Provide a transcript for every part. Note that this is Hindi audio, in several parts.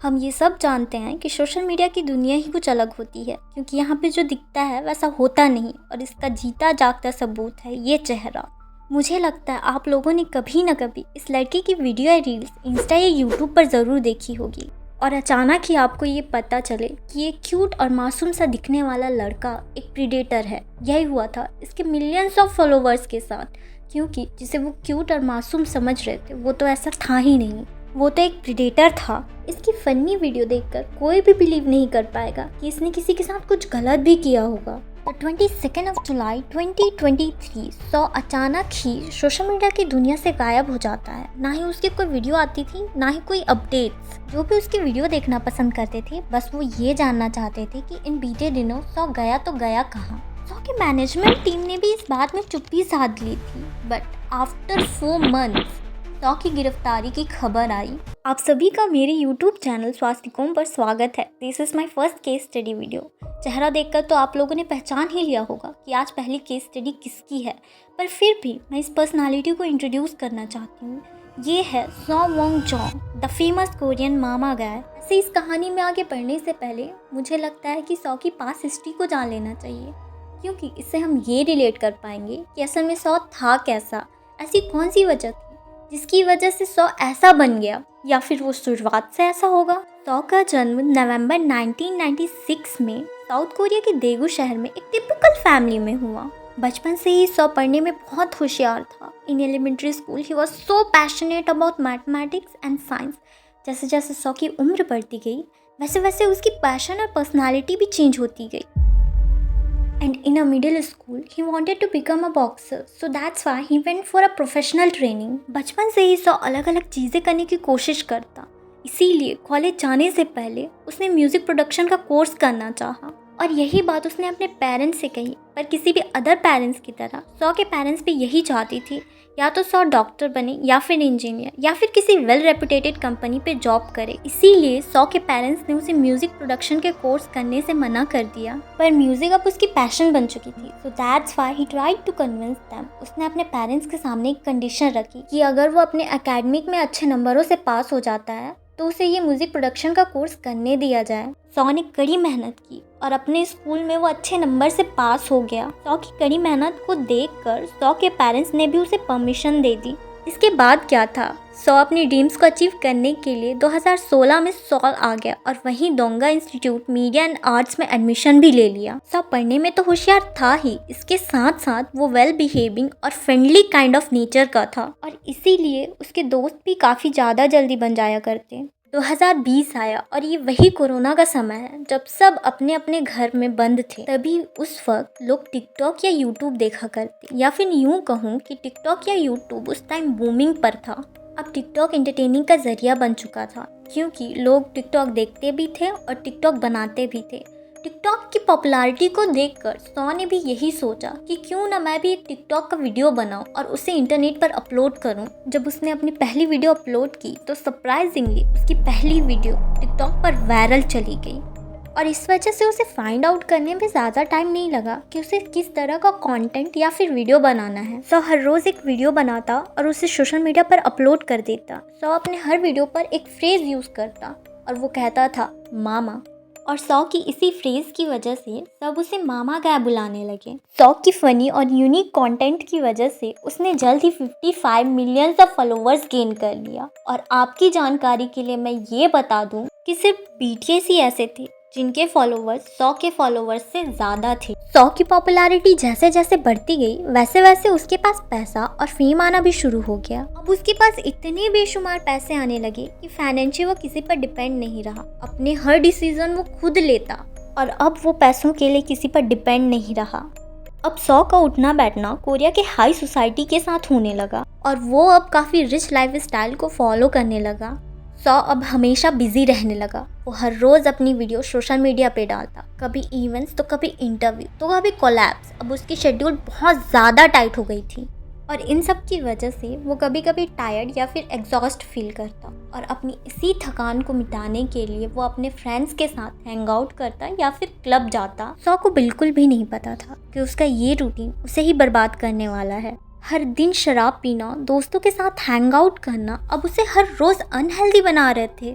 हम ये सब जानते हैं कि सोशल मीडिया की दुनिया ही कुछ अलग होती है, क्योंकि यहाँ पे जो दिखता है वैसा होता नहीं और इसका जीता जागता सबूत है ये चेहरा। मुझे लगता है आप लोगों ने कभी ना कभी इस लड़के की वीडियो या रील्स इंस्टा या यूट्यूब पर ज़रूर देखी होगी और अचानक ही आपको ये पता चले कि ये क्यूट और मासूम सा दिखने वाला लड़का एक प्रीडेटर है। यही हुआ था इसके मिलियंस ऑफ फॉलोवर्स के साथ, क्योंकि जिसे वो क्यूट और मासूम समझ रहे थे वो तो ऐसा था ही नहीं, वो तो एक प्रीडेटर था। इसकी फनी वीडियो देखकर कोई भी बिलीव नहीं कर पाएगा कि इसने किसी के साथ कुछ गलत भी किया होगा। तो 22 जुलाई 2023 सौ अचानक ही सोशल मीडिया की दुनिया से गायब हो जाता है। ना ही उसकी कोई वीडियो आती थी, ना ही कोई अपडेट्स। जो भी उसकी वीडियो देखना पसंद करते थे बस वो ये जानना चाहते थे कि इन बीते दिनों सौ गया तो गया कहाँ। सौ की मैनेजमेंट टीम ने भी इस बात में चुप्पी साध ली थी, बट आफ्टर 4 मंथ्स सौ की गिरफ्तारी की खबर आई। आप सभी का मेरे YouTube चैनल स्वास्तिकों पर स्वागत है। This is my first case study video. चेहरा देखकर तो आप लोगों ने पहचान ही लिया होगा कि आज पहली केस स्टडी किसकी है, पर फिर भी मैं इस पर्सनालिटी को इंट्रोड्यूस करना चाहती हूँ। ये है So Wong Jong, the famous Korean मामा गाय। ऐसे इस कहानी में आगे बढ़ने से पहले मुझे लगता है कि सौ की पास्ट हिस्ट्री को जान लेना चाहिए, क्योंकि इससे हम ये रिलेट कर पाएंगे कि असल में सौ था कैसा, ऐसी कौन सी वजह थी जिसकी वजह से सौ ऐसा बन गया, या फिर वो शुरुआत से ऐसा होगा। सौ का जन्म नवंबर 1996 में साउथ कोरिया के देगू शहर में एक टिपिकल फैमिली में हुआ। बचपन से ही सौ पढ़ने में बहुत होशियार था। In elementary school he was so passionate about mathematics and science. जैसे जैसे सौ की उम्र बढ़ती गई वैसे वैसे उसकी पैशन और पर्सनालिटी भी चेंज होती गई। And in a middle school, he wanted to become a boxer, so that's why he went for a professional training. बचपन से ही सौ अलग अलग चीज़ें करने की कोशिश करता, इसीलिए कॉलेज जाने से पहले उसने म्यूज़िक प्रोडक्शन का कोर्स करना चाहा और यही बात उसने अपने पेरेंट्स से कही। पर किसी भी अदर पेरेंट्स की तरह सौ के पेरेंट्स भी यही चाहती थी, या तो सौ डॉक्टर बने या फिर इंजीनियर या फिर किसी वेल रेपुटेटेड कंपनी पे जॉब करे। इसीलिए सौ के पेरेंट्स ने उसे म्यूजिक प्रोडक्शन के कोर्स करने से मना कर दिया। पर म्यूजिक अब उसकी पैशन बन चुकी थी, so that's why he tried to convince them. उसने अपने पेरेंट्स के सामने एक कंडीशन रखी कि अगर वो अपने एकेडमिक में अच्छे नंबरों से पास हो जाता है तो उसे ये म्यूजिक प्रोडक्शन का कोर्स करने दिया जाए। सौ ने कड़ी मेहनत की और अपने स्कूल में वो अच्छे नंबर से पास हो गया। सौ की कड़ी मेहनत को देखकर सौ के पेरेंट्स ने भी उसे परमिशन दे दी। इसके बाद क्या था, सौ अपनी ड्रीम्स को अचीव करने के लिए 2016 में सॉल आ गया और वहीं दोंगा इंस्टीट्यूट मीडिया एंड आर्ट्स में एडमिशन भी ले लिया। सौ पढ़ने में तो होशियार था ही, इसके साथ साथ वो वेल बिहेविंग और फ्रेंडली काइंड ऑफ नेचर का था और इसीलिए उसके दोस्त भी काफ़ी ज़्यादा जल्दी बन जाया करते। 2020 आया और ये वही कोरोना का समय है जब सब अपने अपने घर में बंद थे। तभी उस वक्त लोग टिकटॉक या यूट्यूब देखा करते, या फिर यूँ कहूँ कि टिकटॉक या यूट्यूब उस टाइम बूमिंग पर था। अब टिकटॉक एंटरटेनिंग का जरिया बन चुका था, क्योंकि लोग टिकटॉक देखते भी थे और टिकटॉक बनाते भी थे। टिकटॉक की पॉपुलैरिटी को देखकर सौ ने भी यही सोचा कि क्यों ना मैं भी एक टिकटॉक का वीडियो बनाऊं और उसे इंटरनेट पर अपलोड करूं। जब उसने अपनी पहली वीडियो अपलोड की तो सरप्राइजिंगली उसकी पहली वीडियो टिकटॉक पर वायरल चली गई और इस वजह से उसे फाइंड आउट करने में ज़्यादा टाइम नहीं लगा कि उसे किस तरह का कंटेंट या फिर वीडियो बनाना है। सौ हर रोज़ एक वीडियो बनाता और उसे सोशल मीडिया पर अपलोड कर देता। सौ अपने हर वीडियो पर एक फ्रेज़ यूज़ करता और वो कहता था मामा, और सौ की इसी फ्रेज की वजह से सब उसे मामा गाय बुलाने लगे। सौ की फनी और यूनिक कंटेंट की वजह से उसने जल्द ही 55 मिलियन फॉलोवर्स गेन कर लिया। और आपकी जानकारी के लिए मैं ये बता दूं कि सिर्फ BTS ही ऐसे थे जिनके फॉलोवर्स सौ के फॉलोवर्स से ज़्यादा थे। सौ की पॉपुलैरिटी जैसे जैसे बढ़ती गई वैसे वैसे उसके पास पैसा और फेम आना भी शुरू हो गया। अब उसके पास इतने बेशुमार पैसे आने लगे कि फाइनेंशियल वो किसी पर डिपेंड नहीं रहा। अपने हर डिसीजन वो खुद लेता और अब वो पैसों के लिए किसी पर डिपेंड नहीं रहा। अब सौ का उठना बैठना कोरिया के हाई सोसाइटी के साथ होने लगा और वो अब काफ़ी रिच लाइफ स्टाइल को फॉलो करने लगा। सौ अब हमेशा बिजी रहने लगा। वो हर रोज़ अपनी वीडियो सोशल मीडिया पे डालता, कभी इवेंट्स तो कभी इंटरव्यू तो कभी कोलैब्स। अब उसकी शेड्यूल बहुत ज़्यादा टाइट हो गई थी और इन सब की वजह से वो कभी कभी टायर्ड या फिर एग्जॉस्ट फील करता और अपनी इसी थकान को मिटाने के लिए वो अपने फ्रेंड्स के साथ हैंग आउट करता या फिर क्लब जाता। सौ को बिल्कुल भी नहीं पता था कि उसका ये रूटीन उसे ही बर्बाद करने वाला है। हर दिन शराब पीना, दोस्तों के साथ हैंग आउट करना अब उसे हर रोज़ अनहेल्दी बना रहे थे।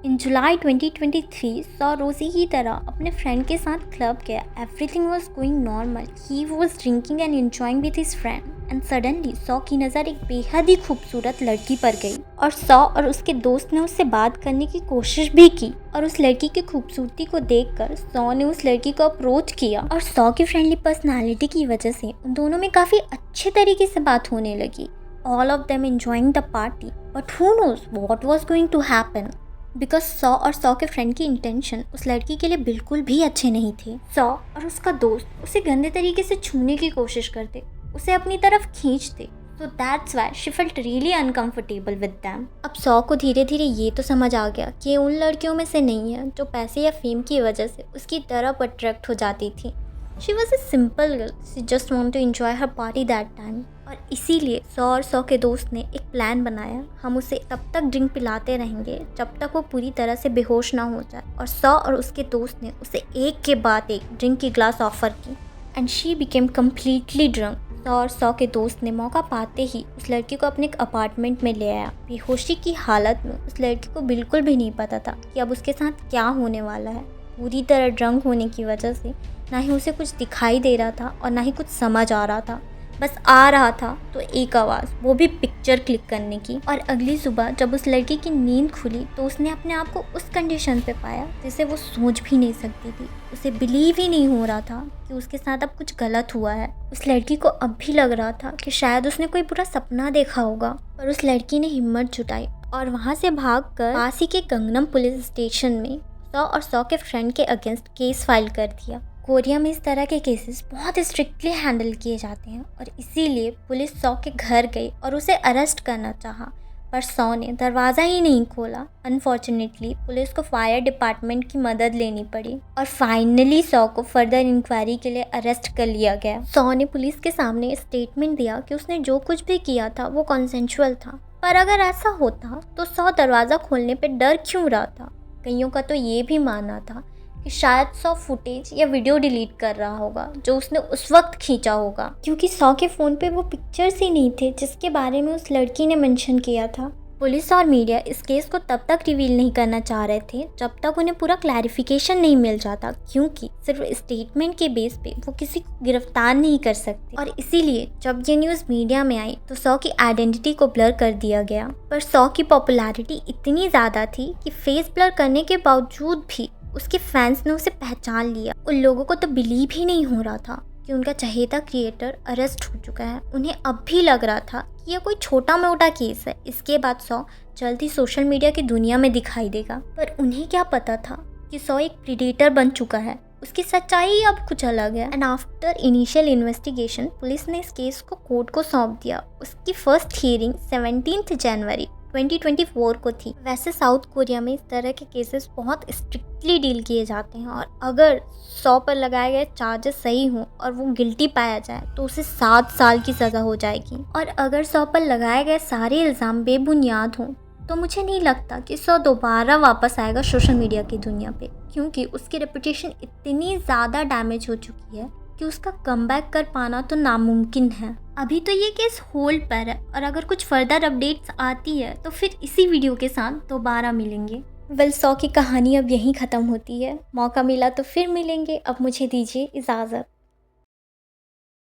इन जुलाई 2023 सौ रोज़ी की तरह अपने फ्रेंड के साथ क्लब गया। Everything was going normal. He was drinking and enjoying with his friend and suddenly सौ की नज़र एक बेहद ही खूबसूरत लड़की पर गई और सौ और उसके दोस्त ने उससे बात करने की कोशिश भी की और उस लड़की की खूबसूरती को देखकर सौ ने उस लड़की को अप्रोच किया और सौ की फ्रेंडली पर्सनालिटी की वजह से उन दोनों में काफ़ी अच्छे तरीके से बात होने लगी। All of them enjoying the party but who knows what was going to happen because सौ और सौ के फ्रेंड की इंटेंशन उस लड़की के लिए बिल्कुल भी अच्छे नहीं थे। सौ और उसका दोस्त उसे गंदे तरीके से छूने की कोशिश करते, उसे अपनी तरफ खींचते। So that's why she felt really uncomfortable with them. अब सौ को धीरे धीरे ये तो समझ आ गया कि ये उन लड़कियों में से नहीं है जो पैसे या फेम की वजह से उसकी तरफ अट्रैक्ट हो जाती थी। She was a simple girl. She just wanted to enjoy her party that time. और इसीलिए सौ और सौ के दोस्त ने एक प्लान बनाया। हम उसे तब तक ड्रिंक पिलाते रहेंगे जब तक वो पूरी तरह से बेहोश ना हो जाए। और सौ और उसके दोस्त ने उसे एक के बाद एक ड्रिंक की ग्लास ऑफर की and she became completely drunk. सौ और सौ के दोस्त ने मौका पाते ही उस लड़की को अपने एक अपार्टमेंट में ले आया। बेहोशी की हालत में उस लड़की को बिल्कुल भी नहीं पता था कि अब उसके साथ क्या होने वाला है। पूरी तरह ड्रंक होने की वजह से ना ही उसे कुछ दिखाई दे रहा था और ना ही कुछ समझ आ रहा था। बस आ रहा था तो एक आवाज़, वो भी पिक्चर क्लिक करने की। और अगली सुबह जब उस लड़की की नींद खुली तो उसने अपने आप को उस कंडीशन पे पाया जिसे वो सोच भी नहीं सकती थी। उसे बिलीव ही नहीं हो रहा था कि उसके साथ अब कुछ गलत हुआ है। उस लड़की को अब भी लग रहा था कि शायद उसने कोई बुरा सपना देखा होगा, पर उस लड़की ने हिम्मत जुटाई और वहाँ से भागकर पास ही के गंगनम पुलिस स्टेशन में सौ और सौ के फ्रेंड के अगेंस्ट केस फाइल कर दिया। कोरिया में इस तरह के केसेस बहुत स्ट्रिक्टली हैंडल किए जाते हैं और इसीलिए पुलिस सौ के घर गई और उसे अरेस्ट करना चाहा, पर सौ ने दरवाज़ा ही नहीं खोला। अनफॉर्चुनेटली पुलिस को फायर डिपार्टमेंट की मदद लेनी पड़ी और फाइनली सौ को फर्दर इंक्वायरी के लिए अरेस्ट कर लिया गया। सौ ने पुलिस के सामने स्टेटमेंट दिया कि उसने जो कुछ भी किया था वो कंसेंशुअल था, पर अगर ऐसा होता तो सौ दरवाज़ा खोलने पर डर क्यों रहा था। कईयों का तो ये भी मानना था कि शायद सौ फुटेज या वीडियो डिलीट कर रहा होगा जो उसने उस वक्त खींचा होगा, क्योंकि सौ के फ़ोन पे वो पिक्चर्स ही नहीं थे जिसके बारे में उस लड़की ने मेंशन किया था। पुलिस और मीडिया इस केस को तब तक रिवील नहीं करना चाह रहे थे जब तक उन्हें पूरा क्लैरिफिकेशन नहीं मिल जाता, क्योंकि सिर्फ स्टेटमेंट के बेस पे वो किसी को गिरफ्तार नहीं कर सकते। और इसीलिए जब ये न्यूज़ मीडिया में आई तो सौ की आइडेंटिटी को ब्लर कर दिया गया। पर सौ की पॉपुलैरिटी इतनी ज़्यादा थी कि फेस ब्लर करने के बावजूद भी उसके फैंस ने उसे पहचान लिया। उन लोगों को तो बिलीव ही नहीं हो रहा था कि उनका चहेता क्रिएटर अरेस्ट हो चुका है। उन्हें अब भी लग रहा था कि यह कोई छोटा मोटा केस है, इसके बाद सौ जल्दी सोशल मीडिया की दुनिया में दिखाई देगा। पर उन्हें क्या पता था कि सौ एक प्रीडेटर बन चुका है। उसकी सच्चाई अब कुछ अलग है। And after initial investigation police ने इस केस को कोर्ट को सौंप दिया। उसकी फर्स्ट हियरिंग 17 जनवरी 2024 को थी। वैसे साउथ कोरिया में इस तरह के केसेस बहुत स्ट्रिक्टली डील किए जाते हैं और अगर 100 पर लगाए गए चार्जेस सही हों और वो गिल्टी पाया जाए तो उसे 7 साल की सज़ा हो जाएगी। और अगर 100 पर लगाए गए सारे इल्ज़ाम बेबुनियाद हों तो मुझे नहीं लगता कि 100 दोबारा वापस आएगा सोशल मीडिया की दुनिया पे, क्योंकि उसकी रेपुटेशन इतनी ज़्यादा डैमेज हो चुकी है कि उसका कमबैक कर पाना तो नामुमकिन है। अभी तो ये केस होल्ड पर है और अगर कुछ फर्दर अपडेट्स आती है तो फिर इसी वीडियो के साथ दोबारा मिलेंगे। वेल, सौ की कहानी अब यहीं ख़त्म होती है। मौका मिला तो फिर मिलेंगे। अब मुझे दीजिए इजाज़त।